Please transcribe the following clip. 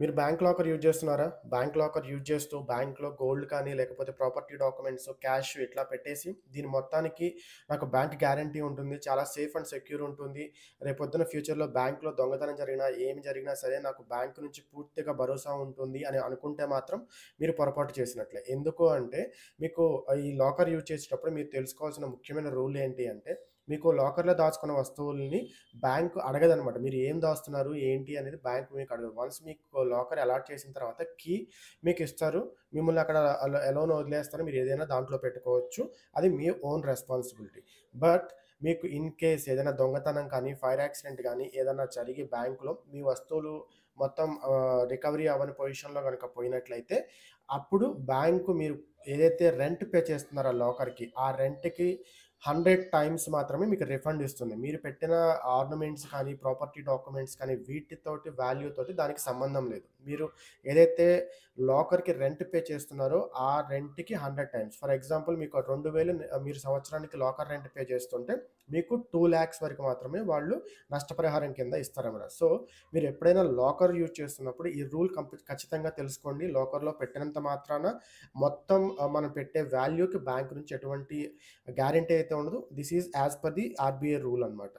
మీరు bank locker use చేస్తున్నారా? Bank locker use చేస్తూ బ్యాంక్‌లో గోల్డ్ కానీ, లేకపోతే ప్రాపర్టీ డాక్యుమెంట్స్, క్యాష్ ఇట్లా పెట్టేసి దీని మొత్తానికి నాకు బ్యాంక్ గ్యారంటీ ఉంటుంది. చాలా సేఫ్ అండ్ సెక్యూర్ ఉంటుంది. రేపొద్దున ఫ్యూచర్‌లో బ్యాంక్‌లో దొంగతనం జరిగినా, ఏమి జరిగినా సరే నాకు బ్యాంక్ నుంచి పూర్తిగా భరోసా ఉంటుంది అని అనుకుంటే మాత్రం మీరు పొరపాటు చేసినట్లే. ఎందుకు అంటే మీకు ఈ లాకర్ యూజ్ చేసేటప్పుడు మీరు తెలుసుకోవాల్సిన ముఖ్యమైన రూల్ ఏంటి అంటే, మీకు లాకర్‌లో దాచుకున్న వస్తువుల్ని బ్యాంక్ అడగదనమాట. మీరు ఏం దాస్తున్నారు? ఏంటి? అనేది బ్యాంక్ మీకు అడగదు. వన్స్ మీకు లాకర్ అలాట్ చేసిన తర్వాత కీ మీకిస్తారు. మిమ్మల్ని అక్కడ అలోన్ వదిలేస్తారు. మీరు ఏదైనా దాంట్లో పెట్టుకోవచ్చు. అది మీ ఓన్ రెస్పాన్సిబిలిటీ. బట్ మీకు ఇన్ కేస్ ఏదైనా దొంగతనం కానీ, ఫైర్ యాక్సిడెంట్ గానీ ఏదన్నా జరిగి బ్యాంక్‌లో మీ వస్తువులు మొత్తం రికవరీ అవ్వని పొజిషన్‌లో గనక పోయినట్లయితే, అప్పుడు బ్యాంకు మీరు ఏదైతే రెంట్ పే చేస్తున్నారో ఆ లాకర్‌కి, ఆ రెంట్‌కి 100 టైమ్స్ మాత్రమే మీకు రిఫండ్ ఇస్తుంది. మీరు పెట్టిన ఆర్నమెంట్స్ కానీ, ప్రాపర్టీ డాక్యుమెంట్స్ కానీ వీటితోటి వాల్యూతోటి దానికి సంబంధం లేదు. మీరు ఏదైతే లాకర్‌కి రెంట్ పే చేస్తున్నారో ఆ రెంట్‌కి 100 టైమ్స్. ఫర్ ఎగ్జాంపుల్ మీకు 2000 మీరు సంవత్సరానికి లాకర్ రెంట్ పే చేస్తుంటే మీకు 2,00,000 వరకు మాత్రమే వాళ్ళు నష్టపరిహారం కింద ఇస్తారన్నమాట. సో, మీరు ఎప్పుడైనా లాకర్ యూజ్ చేస్తున్నప్పుడు ఈ రూల్ ఖచ్చితంగా తెలుసుకోండి. లాకర్‌లో పెట్టినంత మాత్రాన మొత్తం మనం పెట్టే వాల్యూకి బ్యాంక్ నుంచి ఎటువంటి గ్యారంటీ అయితే ఉండదు. This is as per the RBI rule అన్నమాట.